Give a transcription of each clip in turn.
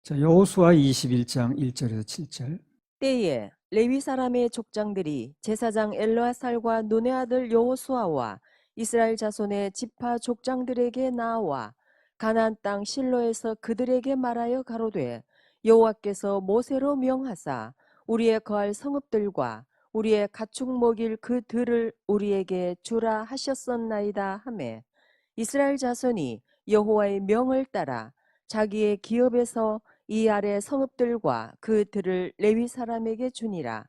자, 여호수아 21장 1절에서 7절. 때에 레위 사람의 족장들이 제사장 엘르아살과 눈의 아들 여호수아와 이스라엘 자손의 지파 족장들에게 나와 가나안 땅 실로에서 그들에게 말하여 가로되 여호와께서 모세로 명하사 우리의 거할 성읍들과 우리의 가축 먹일 그 들을 우리에게 주라 하셨었나이다 하매 이스라엘 자손이 여호와의 명을 따라 자기의 기업에서 이 아래 성읍들과 그 들을 레위 사람에게 주니라.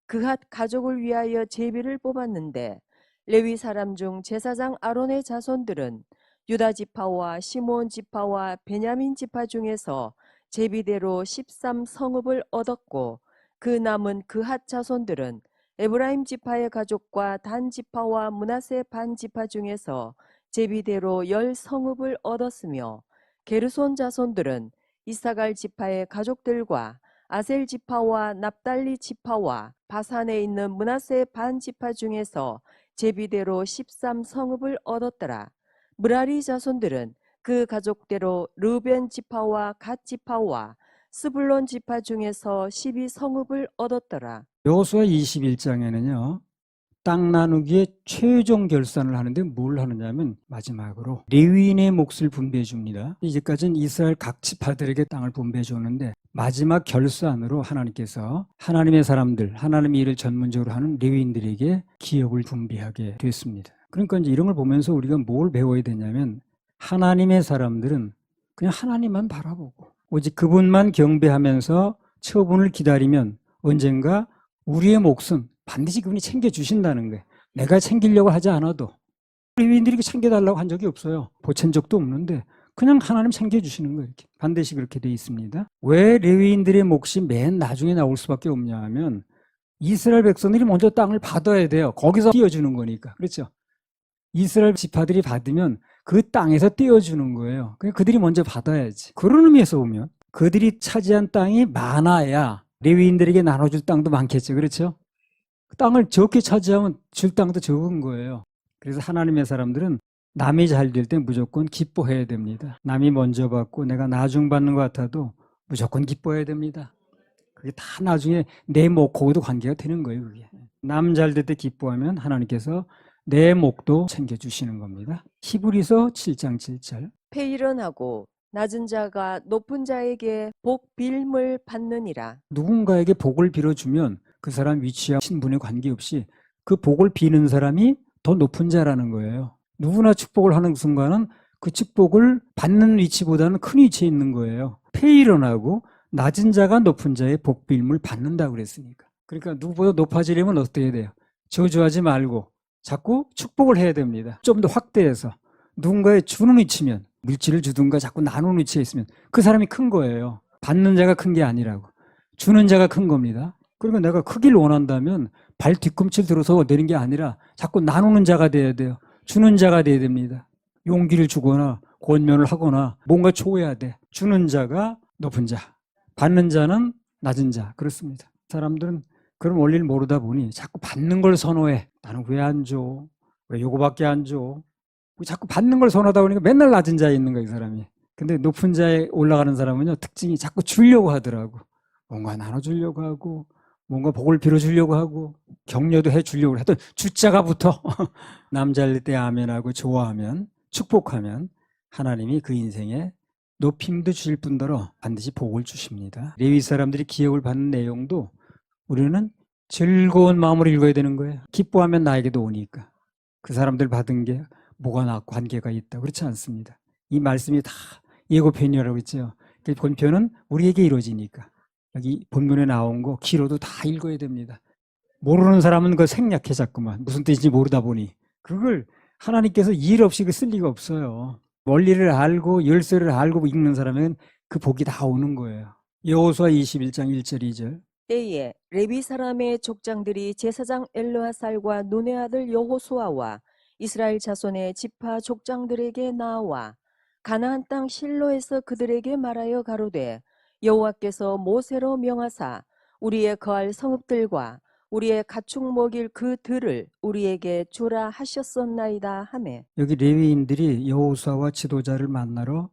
그핫 가족을 위하여 제비를 뽑았는데 레위 사람 중 제사장 아론의 자손들은 유다 지파와 시므온 지파와 베냐민 지파 중에서 제비대로 13성읍을 얻었고 그 남은 그핫 자손들은 에브라임 지파의 가족과 단 지파와 므낫세 반 지파 중에서 제비대로 10성읍을 얻었으며 게르손 자손들은 이사갈 지파의 가족들과 아셀 지파와 납달리 지파와 바산에 있는 므낫세 반 지파 중에서 제비대로 13성읍을 얻었더라. 므라리 자손들은 그 가족대로 르벤 지파와 갓 지파와 스불론 지파 중에서 12성읍을 얻었더라. 여호수아 21장에는요. 땅 나누기의 최종 결산을 하는데 뭘 하느냐면 마지막으로 레위인의 몫을 분배해 줍니다. 이제까지는 이스라엘 각 지파들에게 땅을 분배해 줬는데 마지막 결산으로 하나님께서 하나님의 사람들, 하나님의 일을 전문적으로 하는 레위인들에게 기업을 분배하게 됐습니다. 그러니까 이제 이런 걸 보면서 우리가 뭘 배워야 되냐면 하나님의 사람들은 그냥 하나님만 바라보고 오직 그분만 경배하면서 처분을 기다리면 언젠가 우리의 몫은 반드시 그분이 챙겨주신다는 거예요. 내가 챙기려고 하지 않아도 레위인들이 챙겨달라고 한 적이 없어요. 보챈 적도 없는데 그냥 하나님 챙겨주시는 거예요. 이렇게. 반드시 그렇게 돼 있습니다. 왜 레위인들의 몫이 맨 나중에 나올 수밖에 없냐 하면 이스라엘 백성들이 먼저 땅을 받아야 돼요. 거기서 띄워주는 거니까. 그렇죠? 이스라엘 지파들이 받으면 그 땅에서 띄워주는 거예요. 그러니까 그들이 먼저 받아야지. 그런 의미에서 보면 그들이 차지한 땅이 많아야 레위인들에게 나눠줄 땅도 많겠죠. 그렇죠? 땅을 적게 차지하면 줄 땅도 적은 거예요. 그래서 하나님의 사람들은 남이 잘 될 때 무조건 기뻐해야 됩니다. 남이 먼저 받고 내가 나중 받는 것 같아도 무조건 기뻐해야 됩니다. 그게 다 나중에 내 목하고도 관계가 되는 거예요. 그게. 남 잘 될 때 기뻐하면 하나님께서 내 목도 챙겨주시는 겁니다. 히브리서 7장 7절. 폐일언하고 낮은 자가 높은 자에게 복 빌물 받느니라. 누군가에게 복을 빌어주면 그 사람 위치와 신분에 관계없이 그 복을 비는 사람이 더 높은 자라는 거예요. 누구나 축복을 하는 순간은 그 축복을 받는 위치보다는 큰 위치에 있는 거예요. 폐일언하고 낮은 자가 높은 자의 복 빌물 받는다고 그랬으니까. 그러니까 누구보다 높아지려면 어떻게 해야 돼요? 저주하지 말고 자꾸 축복을 해야 됩니다. 좀 더 확대해서 누군가에 주는 위치면 물질을 주든가 자꾸 나누는 위치에 있으면 그 사람이 큰 거예요. 받는 자가 큰 게 아니라고. 주는 자가 큰 겁니다. 그러니까 내가 크기를 원한다면 발 뒤꿈치를 들어서 내는 게 아니라 자꾸 나누는 자가 돼야 돼요. 주는 자가 돼야 됩니다. 용기를 주거나 권면을 하거나 뭔가 줘야 돼. 주는 자가 높은 자, 받는 자는 낮은 자. 그렇습니다. 사람들은 그런 원리를 모르다 보니 자꾸 받는 걸 선호해. 나는 왜 안 줘? 왜 요거밖에 안 줘? 자꾸 받는 걸 선호하다 보니까 맨날 낮은 자에 있는 거야, 이 사람이. 근데 높은 자에 올라가는 사람은요, 특징이 자꾸 주려고 하더라고. 뭔가 나눠주려고 하고, 뭔가 복을 빌어주려고 하고, 격려도 해주려고 하여튼 주자가 붙어. 남자일 때 아멘하고 좋아하면, 축복하면 하나님이 그 인생에 높임도 주실 뿐더러 반드시 복을 주십니다. 레위 사람들이 기업을 받는 내용도 우리는 즐거운 마음으로 읽어야 되는 거예요. 기뻐하면 나에게도 오니까. 그 사람들 받은 게 뭐가 나하고 관계가 있다. 그렇지 않습니다. 이 말씀이 다 예고편이라고 했죠. 본편은 우리에게 이루어지니까. 여기 본문에 나온 거 기로도 다 읽어야 됩니다. 모르는 사람은 그거 생략해 자꾸만. 무슨 뜻인지 모르다 보니. 그걸 하나님께서 일 없이 쓸 리가 없어요. 원리를 알고 열쇠를 알고 읽는 사람은 그 복이 다 오는 거예요. 여호수아 21장 1절 2절. 때에 레위 사람의 족장들이 제사장 엘르아살과 눈의 아들 여호수아와 이스라엘 자손의 지파 족장들에게 나와 가나안 땅 실로에서 그들에게 말하여 가로되 여호와께서 모세로 명하사 우리의 거할 성읍들과 우리의 가축 먹일 그 들을 우리에게 주라 하셨었나이다 하매 여기 레위인들이 여호수아와 지도자를 만나러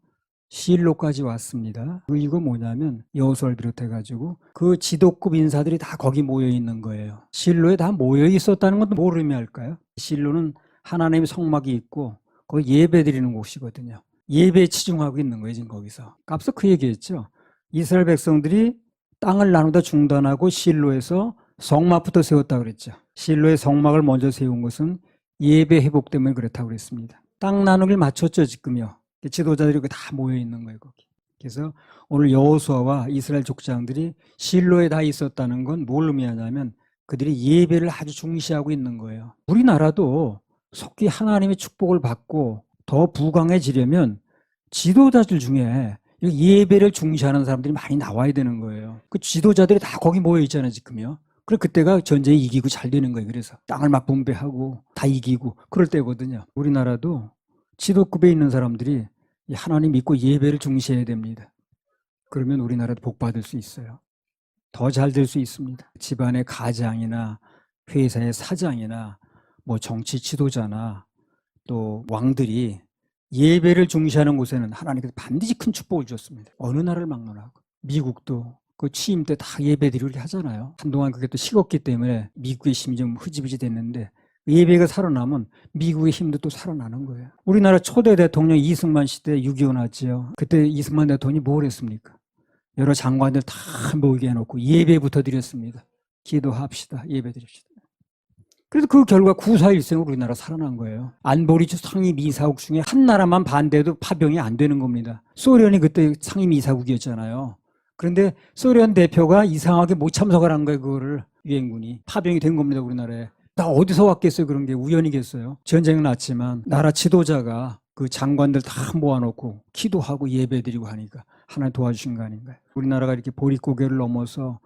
실로까지 왔습니다. 그 이유가 뭐냐면 여호수아를 비롯해가지고 그 지도급 인사들이 다 거기 모여 있는 거예요. 실로에 다 모여 있었다는 것도 뭘 의미할까요? 실로는 하나님의 성막이 있고 거기 예배 드리는 곳이거든요. 예배에 치중하고 있는 거예요, 지금 거기서. 앞서 그 얘기했죠. 이스라엘 백성들이 땅을 나누다 중단하고 실로에서 성막부터 세웠다고 그랬죠. 실로의 성막을 먼저 세운 것은 예배 회복 때문에 그렇다고 그랬습니다. 땅 나누기를 맞췄죠, 지금요. 지도자들이 다 모여 있는 거예요, 거기. 그래서 오늘 여호수아와 이스라엘 족장들이 실로에 다 있었다는 건 뭘 의미하냐면 그들이 예배를 아주 중시하고 있는 거예요. 우리나라도 속히 하나님의 축복을 받고 더 부강해지려면 지도자들 중에 예배를 중시하는 사람들이 많이 나와야 되는 거예요. 그 지도자들이 다 거기 모여 있잖아요, 지금요. 그래 그때가 전쟁에 이기고 잘 되는 거예요. 그래서 땅을 막 분배하고 다 이기고 그럴 때거든요. 우리나라도 지도급에 있는 사람들이 하나님 믿고 예배를 중시해야 됩니다. 그러면 우리나라도 복 받을 수 있어요. 더 잘 될 수 있습니다. 집안의 가장이나 회사의 사장이나 뭐 정치 지도자나 또 왕들이 예배를 중시하는 곳에는 하나님께서 반드시 큰 축복을 주었습니다. 어느 나라를 막론하고. 미국도 그 취임 때 다 예배드리고 이렇게 하잖아요. 한동안 그게 또 식었기 때문에 미국의 힘이 좀 흐지부지 됐는데 예배가 살아나면 미국의 힘도 또 살아나는 거예요. 우리나라 초대 대통령 이승만 시대 6.25 났지요. 그때 이승만 대통령이 뭘 했습니까? 여러 장관들 다 모이게 해놓고 예배부터 드렸습니다. 기도합시다. 예배 드립시다. 그래서 그 결과 9.4.1생으로 우리나라 살아난 거예요. 안보리 상임 이사국 중에 한 나라만 반대해도 파병이 안 되는 겁니다. 소련이 그때 상임 이사국이었잖아요. 그런데 소련 대표가 이상하게 못 참석을 한 거예요. 그거를 유엔군이. 파병이 된 겁니다. 우리나라에. 다 어디서 왔겠어요. 그런 게 우연이겠어요. 전쟁은 났지만 나라 지도자가 그 장관들 다 모아놓고 기도하고 예배드리고 하니까 하나님 도와주신 거 아닌가요? 우리나라가 이렇게 보릿고개를 넘어서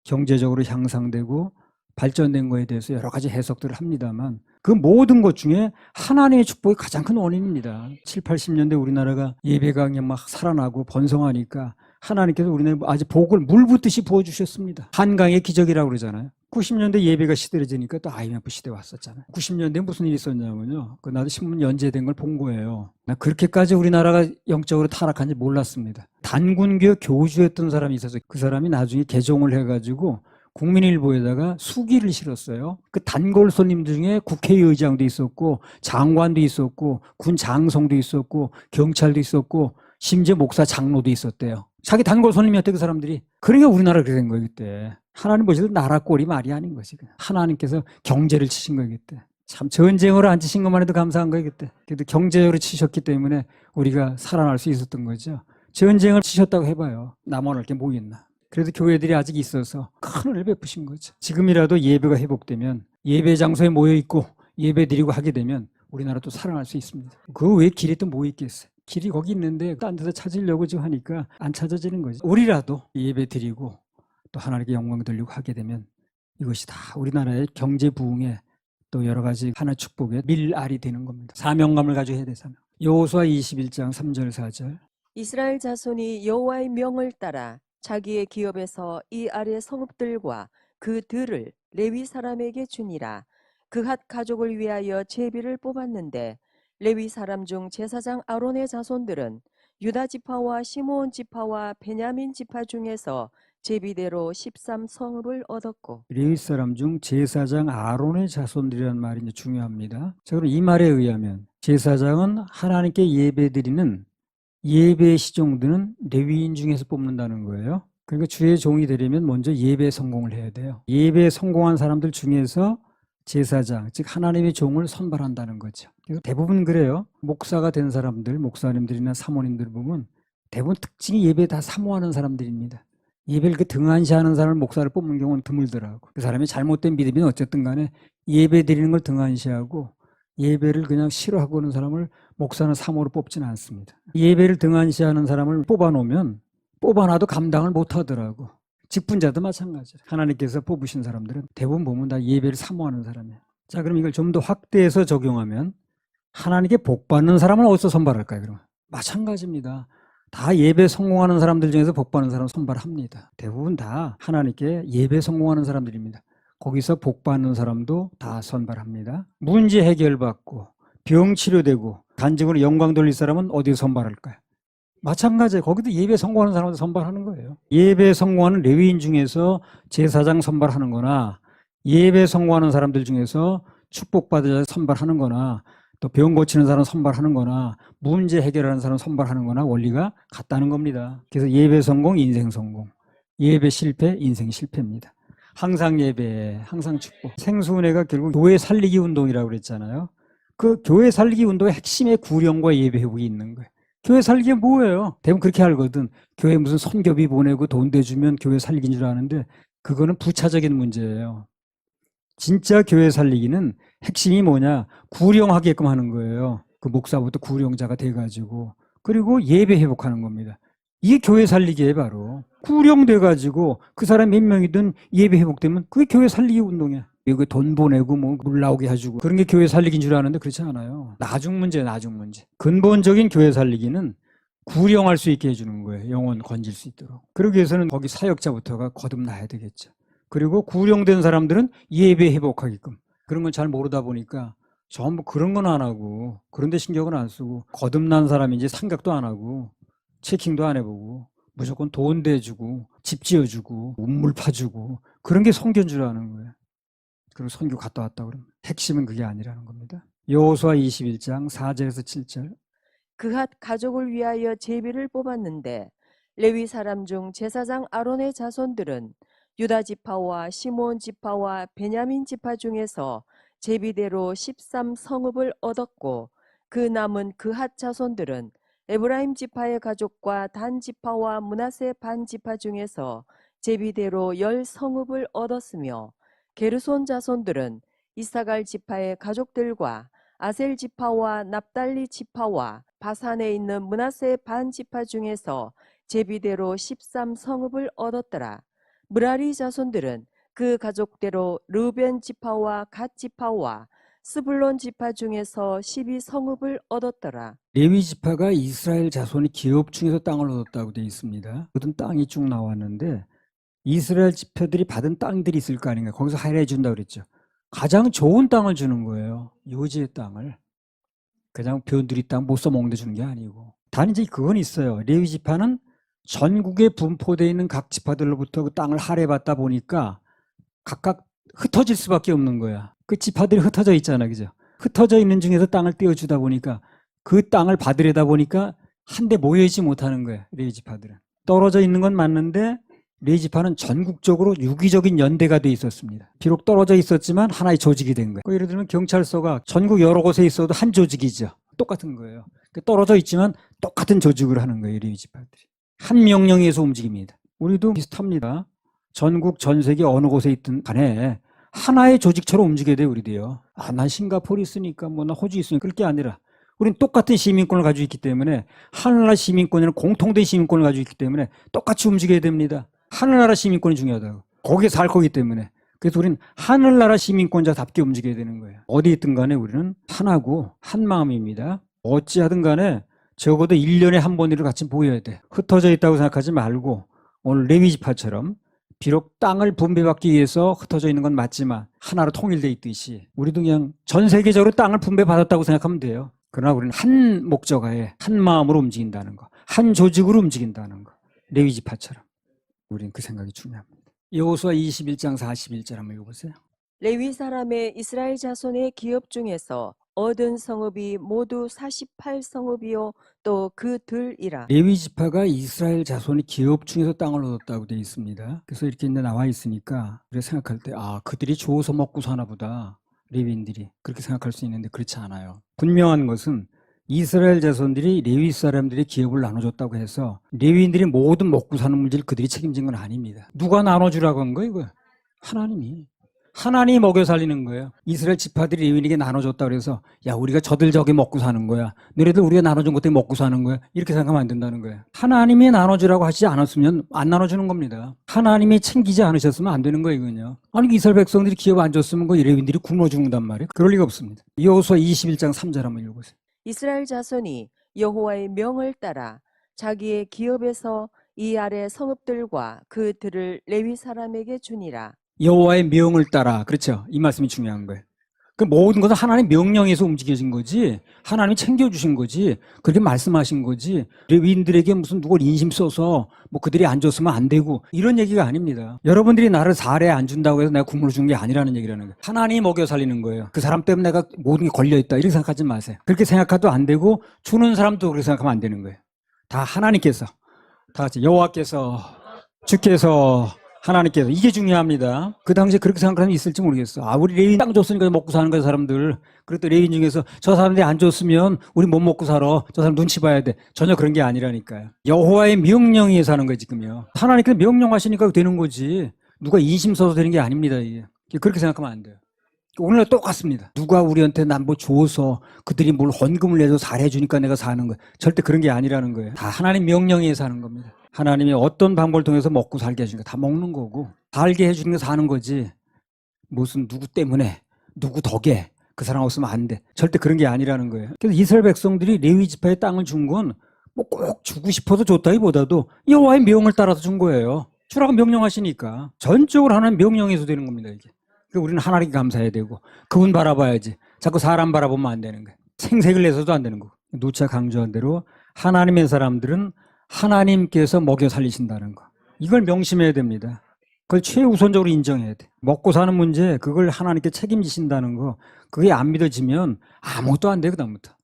경제적으로 향상되고 발전된 거에 대해서 여러 가지 해석들을 합니다만 그 모든 것 중에 하나님의 축복이 가장 큰 원인입니다. 7, 80년대 우리나라가 예배가 그냥 막 살아나고 번성하니까 하나님께서 우리나라에 아주 복을 물 붓듯이 부어주셨습니다. 한강의 기적이라고 그러잖아요. 90년대 예배가 시들해지니까 또 IMF 시대 왔었잖아요. 90년대에 무슨 일이 있었냐면요. 나도 신문 연재된 걸 본 거예요. 나 그렇게까지 우리나라가 영적으로 타락한지 몰랐습니다. 단군교 교주였던 사람이 있어서 그 사람이 나중에 개종을 해가지고 국민일보에다가 수기를 실었어요. 그 단골 손님들 중에 국회의장도 있었고 장관도 있었고 군 장성도 있었고 경찰도 있었고 심지어 목사 장로도 있었대요. 자기 단골 손님이었대 그 사람들이. 그러니까 우리나라가 그렇게 된 거예요 그때. 하나님 보시도 나라 꼴이 말이 아닌 거지. 그냥. 하나님께서 경제를 치신 거예요 그때. 참 전쟁으로 안 치신 것만 해도 감사한 거예요 그때. 그래도 경제적으로 치셨기 때문에 우리가 살아날 수 있었던 거죠. 전쟁을 치셨다고 해봐요. 남한을 이렇게 모였나. 그래도 교회들이 아직 있어서 큰 은혜를 베푸신 거죠. 지금이라도 예배가 회복되면 예배 장소에 모여있고 예배 드리고 하게 되면 우리나라도 살아날 수 있습니다. 그 외에 길이 또 뭐 있겠어요. 길이 거기 있는데 딴 데서 찾으려고 지금 하니까 안 찾아지는 거죠. 우리라도 예배 드리고 또 하나님께 영광 돌리고 하게 되면 이것이 다 우리나라의 경제 부흥에 또 여러 가지 하나의 축복의 밀알이 되는 겁니다. 사명감을 가지고 해야 돼. 사명. 여호수아 21장 3절 4절. 이스라엘 자손이 여호와의 명을 따라 자기의 기업에서 이 아래 성읍들과 그 들을 레위 사람에게 주니라. 그핫 가족을 위하여 제비를 뽑았는데 레위 사람 중 제사장 아론의 자손들은 유다 지파와 시므온 지파와 베냐민 지파 중에서 제비대로 13성읍을 얻었고. 레위 사람 중 제사장 아론의 자손들이라는 말이 이제 중요합니다. 자, 그럼 이 말에 의하면 제사장은 하나님께 예배드리는 예배 시종들은 레위인 중에서 뽑는다는 거예요. 그러니까 주의 종이 되려면 먼저 예배에 성공을 해야 돼요. 예배에 성공한 사람들 중에서 제사장, 즉 하나님의 종을 선발한다는 거죠. 그래서 대부분 그래요. 목사가 된 사람들, 목사님들이나 사모님들 보면 대부분 특징이 예배 다 사모하는 사람들입니다. 예배를 그 등한시하는 사람을 목사를 뽑는 경우는 드물더라고. 그 사람이 잘못된 믿음이 어쨌든 간에 예배 드리는 걸 등한시하고 예배를 그냥 싫어하고 있는 사람을 목사는 사모로 뽑지는 않습니다. 예배를 등한시하는 사람을 뽑아놓으면 뽑아놔도 감당을 못하더라고. 직분자도 마찬가지예요. 하나님께서 뽑으신 사람들은 대부분 보면 다 예배를 사모하는 사람이에요. 자, 그럼 이걸 좀 더 확대해서 적용하면 하나님께 복 받는 사람은 어디서 선발할까요? 그러면 마찬가지입니다. 다 예배 성공하는 사람들 중에서 복 받는 사람 선발합니다. 대부분 다 하나님께 예배 성공하는 사람들입니다. 거기서 복 받는 사람도 다 선발합니다. 문제 해결받고 병 치료되고 간증으로 영광 돌릴 사람은 어디서 선발할까요? 마찬가지예요. 거기도 예배 성공하는 사람한테 선발하는 거예요. 예배 성공하는 레위인 중에서 제사장 선발하는 거나 예배 성공하는 사람들 중에서 축복받을 자 선발하는 거나 또 병 고치는 사람 선발하는 거나 문제 해결하는 사람 선발하는 거나 원리가 같다는 겁니다. 그래서 예배 성공, 인생 성공. 예배 실패, 인생 실패입니다. 항상 예배, 항상 축복. 생수은혜가 결국 교회 살리기 운동이라고 그랬잖아요. 그 교회 살리기 운동의 핵심에 구령과 예배 회복이 있는 거예요. 교회 살기가 뭐예요? 대부분 그렇게 알거든. 교회 무슨 선교비 보내고 돈 대주면 교회 살리기인 줄 아는데 그거는 부차적인 문제예요. 진짜 교회 살리기는 핵심이 뭐냐? 구령하게끔 하는 거예요. 그 목사부터 구령자가 돼가지고. 그리고 예배 회복하는 겁니다. 이게 교회 살리기에 바로. 구령돼가지고 그 사람 몇 명이든 예배 회복되면 그게 교회 살리기 운동이야. 여기 돈 보내고 뭐 물 나오게 해주고 그런 게 교회 살리기인 줄 아는데 그렇지 않아요. 나중 문제예요, 나중 문제. 근본적인 교회 살리기는 구령할 수 있게 해주는 거예요. 영혼 건질 수 있도록. 그러기 위해서는 거기 사역자부터가 거듭나야 되겠죠. 그리고 구령된 사람들은 예배 회복하게끔. 그런 건 잘 모르다 보니까 전부 그런 건 안 하고 그런 데 신경은 안 쓰고 거듭난 사람인지 생각도 안 하고 체킹도 안 해보고 무조건 돈 대주고 집 지어주고 운물 파주고 그런 게 선교인 줄 아는 거예요. 그리고 선교 갔다 왔다 그러면 핵심은 그게 아니라는 겁니다. 여호수아 21장 4절에서 7절. 그핫 가족을 위하여 제비를 뽑았는데 레위 사람 중 제사장 아론의 자손들은 유다 지파와 시몬 지파와 베냐민 지파 중에서 제비대로 13성읍을 얻었고 그 남은 그핫 자손들은 에브라임 지파의 가족과 단 지파와 므낫세 반 지파 중에서 제비대로 10성읍을 얻었으며 게르손 자손들은 이사갈 지파의 가족들과 아셀 지파와 납달리 지파와 바산에 있는 므낫세 반 지파 중에서 제비대로 13성읍을 얻었더라. 므라리 자손들은 그 가족대로 르벤 지파와 갓 지파와 스불론 지파 중에서 12성읍을 얻었더라. 레위 지파가 이스라엘 자손이 기업 중에서 땅을 얻었다고 되어 있습니다. 모든 땅이 쭉 나왔는데 이스라엘 지파들이 받은 땅들이 있을 거 아닌가. 거기서 할애해 준다 그랬죠. 가장 좋은 땅을 주는 거예요. 요지의 땅을. 그냥 변두리 땅 못 써먹는 데 주는 게 아니고. 단 이제 그건 있어요. 레위 지파는 전국에 분포되어 있는 각 지파들로부터 그 땅을 할애받다 보니까 각각 흩어질 수밖에 없는 거야. 그 지파들이 흩어져 있잖아, 그죠? 흩어져 있는 중에서 땅을 떼어주다 보니까 그 땅을 받으려다 보니까 한데 모여있지 못하는 거야, 레위 지파들은. 떨어져 있는 건 맞는데 레위 지파는 전국적으로 유기적인 연대가 돼 있었습니다. 비록 떨어져 있었지만 하나의 조직이 된 거예요. 예를 들면 경찰서가 전국 여러 곳에 있어도 한 조직이죠. 똑같은 거예요. 떨어져 있지만 똑같은 조직을 하는 거예요, 레위 지파들이. 한 명령에서 움직입니다. 우리도 비슷합니다. 전국 전 세계 어느 곳에 있든 간에 하나의 조직처럼 움직여야 돼요, 우리도요. 아, 난 싱가포르 있으니까 뭐 나 호주 있으니까 그럴 게 아니라 우리는 똑같은 시민권을 가지고 있기 때문에 하늘나라 시민권이나 공통된 시민권을 가지고 있기 때문에 똑같이 움직여야 됩니다. 하늘나라 시민권이 중요하다고. 거기에 살 거기 때문에. 그래서 우리는 하늘나라 시민권자답게 움직여야 되는 거예요. 어디 있든 간에 우리는 하나고 한 마음입니다. 어찌하든 간에 적어도 1년에 한 번이라도 같이 모여야 돼. 흩어져 있다고 생각하지 말고 오늘 레위 지파처럼 비록 땅을 분배받기 위해서 흩어져 있는 건 맞지만 하나로 통일돼 있듯이 우리도 그냥 전 세계적으로 땅을 분배받았다고 생각하면 돼요. 그러나 우리는 한 목적하에 한 마음으로 움직인다는 거. 한 조직으로 움직인다는 거. 레위 지파처럼. 우리는 그 생각이 중요합니다. 여호수아 21장 41절 한번 읽어보세요. 레위 사람의 이스라엘 자손의 기업 중에서 얻은 성읍이 모두 48성읍이요 또 그 들이라. 레위 지파가 이스라엘 자손이 기업 중에서 땅을 얻었다고 되어 있습니다. 그래서 이렇게 나와 있으니까 우리가 생각할 때 아, 그들이 주워서 먹고 사나 보다. 레위인들이 그렇게 생각할 수 있는데 그렇지 않아요. 분명한 것은 이스라엘 자손들이 레위 사람들의 기업을 나눠줬다고 해서 레위인들이 모든 먹고 사는 문제를 그들이 책임진 건 아닙니다. 누가 나눠주라고 한 거예요? 이거? 하나님이 먹여 살리는 거예요. 이스라엘 지파들이 레위인에게 나눠줬다 그래서 야, 우리가 저들 저기 먹고 사는 거야. 너희들 우리가 나눠준 것 때문에 먹고 사는 거야. 이렇게 생각하면 안 된다는 거예요. 하나님이 나눠주라고 하시지 않았으면 안 나눠주는 겁니다. 하나님이 챙기지 않으셨으면 안 되는 거예요, 이건요. 아니, 이스라엘 백성들이 기업 안 줬으면 그 레위인들이 굶어 죽는단 말이에요. 그럴 리가 없습니다. 여호수아 21장 3절 한번 읽어보세요. 이스라엘 자손이 여호와의 명을 따라 자기의 기업에서 이 아래 성읍들과 그 들을 레위 사람에게 주니라. 여호와의 명을 따라. 그렇죠. 이 말씀이 중요한 거예요. 그 모든 것은 하나님의 명령에서 움직여진 거지, 하나님이 챙겨주신 거지, 그렇게 말씀하신 거지, 레위인들에게 무슨 누굴 인심 써서 뭐 그들이 안 줬으면 안 되고 이런 얘기가 아닙니다. 여러분들이 나를 사례 안 준다고 해서 내가 국물을 준 게 아니라는 얘기라는 거예요. 하나님이 먹여 살리는 거예요. 그 사람 때문에 내가 모든 게 걸려있다 이렇게 생각하지 마세요. 그렇게 생각해도 안 되고 주는 사람도 그렇게 생각하면 안 되는 거예요. 다 하나님께서, 다 같이 여호와께서, 주께서, 하나님께서, 이게 중요합니다. 그 당시에 그렇게 생각하는 사람이 있을지 모르겠어. 아, 우리 레위인 땅 줬으니까 먹고 사는 거야, 사람들. 그랬더니 레위인 중에서 저 사람들이 안 줬으면 우리 못 먹고 살아. 저 사람 눈치 봐야 돼. 전혀 그런 게 아니라니까요. 여호와의 명령에 사는 거예요, 지금요. 하나님께서 명령하시니까 되는 거지. 누가 인심 써서 되는 게 아닙니다, 이게. 그렇게 생각하면 안 돼요. 오늘날 똑같습니다. 누가 우리한테 난 뭐 줘서 그들이 뭘 헌금을 내서 잘해주니까 내가 사는 거예요. 절대 그런 게 아니라는 거예요. 다 하나님 명령에 사는 겁니다. 하나님이 어떤 방법을 통해서 먹고 살게 해주니까 다 먹는 거고, 살게 해주는 게 사는 거지, 무슨 누구 때문에, 누구 덕에 그 사람 없으면 안 돼. 절대 그런 게 아니라는 거예요. 그래서 이스라엘 백성들이 레위 지파의 땅을 준 건 뭐 꼭 주고 싶어서 줬다기보다도 여호와의 명을 따라서 준 거예요. 주라고 명령하시니까. 전적으로 하나님 명령에서 되는 겁니다, 이게. 그러니까 우리는 하나님께 감사해야 되고, 그분 바라봐야지. 자꾸 사람 바라보면 안 되는 거예요. 생색을 내서도 안 되는 거고. 누차 강조한 대로 하나님의 사람들은 하나님께서 먹여 살리신다는 거, 이걸 명심해야 됩니다. 그걸 최우선적으로 인정해야 돼. 먹고 사는 문제, 그걸 하나님께 책임지신다는 거, 그게 안 믿어지면 아무것도 안 돼, 그다음부터.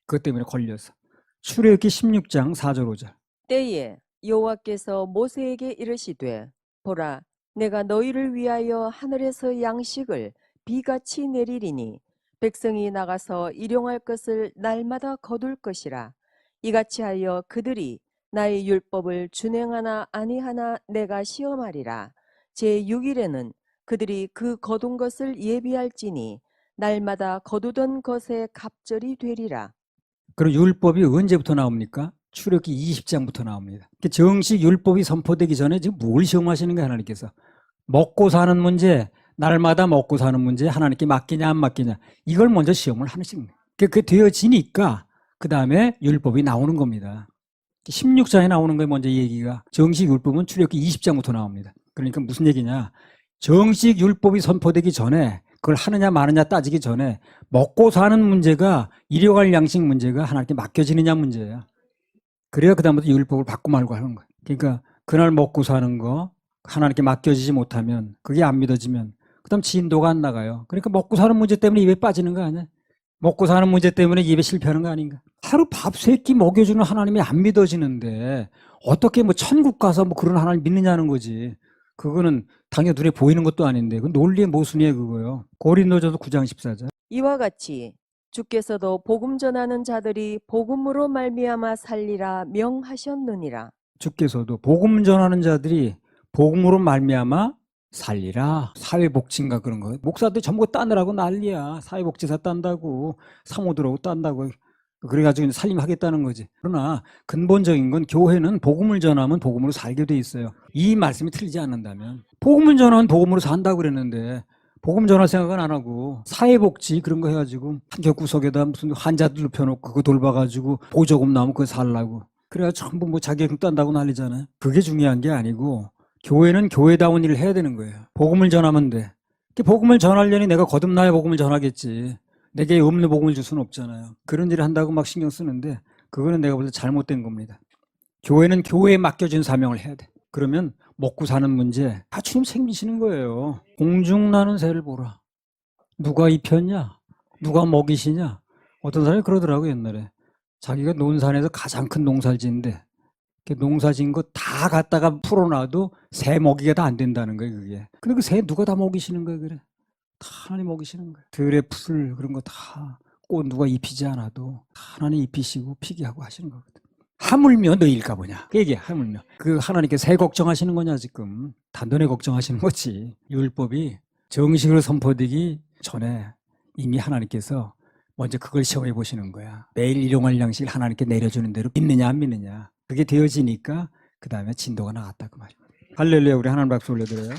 그것 때문에 걸려서. 출애굽기 16장 4절 5절. 때에 여호와께서 모세에게 이르시되 보라 내가 너희를 위하여 하늘에서 양식을 비같이 내리리니 백성이 나가서 일용할 것을 날마다 거둘 것이라. 이같이 하여 그들이 나의 율법을 준행하나 아니하나 내가 시험하리라. 제6일에는 그들이 그 거둔 것을 예비할지니 날마다 거두던 것에 갑절이 되리라. 그럼 율법이 언제부터 나옵니까? 출애굽기 20장부터 나옵니다. 정식 율법이 선포되기 전에 지금 뭘 시험하시는 거예요, 하나님께서? 먹고 사는 문제, 날마다 먹고 사는 문제, 하나님께 맡기냐 안 맡기냐, 이걸 먼저 시험을 하시는 거예요. 그게 되어지니까 그 다음에 율법이 나오는 겁니다. 16장에 나오는 거예요, 먼저 얘기가. 정식 율법은 출애굽기 20장부터 나옵니다. 그러니까 무슨 얘기냐, 정식 율법이 선포되기 전에, 그걸 하느냐 마느냐 따지기 전에 먹고 사는 문제가, 일용할 양식 문제가 하나님께 맡겨지느냐 문제예요. 그래야 그 다음부터 율법을 받고 말고 하는 거예요. 그러니까 그날 먹고 사는 거 하나님께 맡겨지지 못하면, 그게 안 믿어지면 그 다음 진도가 안 나가요. 그러니까 먹고 사는 문제 때문에 입에 빠지는 거 아니야? 먹고 사는 문제 때문에 입에 실패하는 거 아닌가? 하루 밥 세 끼 먹여주는 하나님이 안 믿어지는데 어떻게 뭐 천국 가서 뭐 그런 하나님 믿느냐는 거지. 그거는 당연히 눈에 보이는 것도 아닌데, 그 논리의 모순이에요, 그거요. 고린도전서 9장 14절. 이와 같이 주께서도 복음 전하는 자들이 복음으로 말미암아 살리라 명하셨느니라. 주께서도 복음 전하는 자들이 복음으로 말미암아 살리라. 사회복지인가 그런 거. 목사들 전부 따느라고 난리야. 사회복지사 딴다고, 사모들하고 딴다고. 그래가지고 살림하겠다는 거지. 그러나 근본적인 건 교회는 복음을 전하면 복음으로 살게 돼 있어요. 이 말씀이 틀리지 않는다면. 복음을 전하면 복음으로 산다고 그랬는데 복음 전할 생각은 안 하고 사회복지 그런 거 해가지고 한겹 구석에다 무슨 환자들 눕혀놓고 그거 돌봐가지고 보조금 나오면 그거 살라고. 그래가지고 전부 뭐 자격증 딴다고 난리잖아요. 그게 중요한 게 아니고 교회는 교회다운 일을 해야 되는 거예요. 복음을 전하면 돼. 복음을 전하려니 내가 거듭나야 복음을 전하겠지. 내게 없는 복음을 줄 수는 없잖아요. 그런 일을 한다고 막 신경 쓰는데 그거는 내가 볼 때 잘못된 겁니다. 교회는 교회에 맡겨진 사명을 해야 돼. 그러면 먹고 사는 문제 다 주님 책임지시는 거예요. 공중나는 새를 보라. 누가 입혔냐? 누가 먹이시냐? 어떤 사람이 그러더라고요, 옛날에. 자기가 논산에서 가장 큰 농사를 짓는데 농사 지은 거 다 갖다가 풀어놔도 새 먹이가 다 안 된다는 거예요, 그게. 근데 그 새 누가 다 먹이시는 거예요, 그래? 다 하나님 먹이시는 거예요. 들의 풀 그런 거 다 꽃 누가 입히지 않아도 다 하나님 입히시고 피게 하고 하시는 거거든. 하물며 너희일까 보냐. 그 얘기야, 하물며. 그 하나님께 새 걱정하시는 거냐, 지금. 단돈에 걱정하시는 거지. 율법이 정식으로 선포되기 전에 이미 하나님께서 먼저 그걸 시험해 보시는 거야. 매일 일용할 양식을 하나님께 내려주는 대로 믿느냐 안 믿느냐. 그게 되어지니까 그 다음에 진도가 나갔다 그 말이야. 할렐루야. 우리 하나님 박수 올려드려요.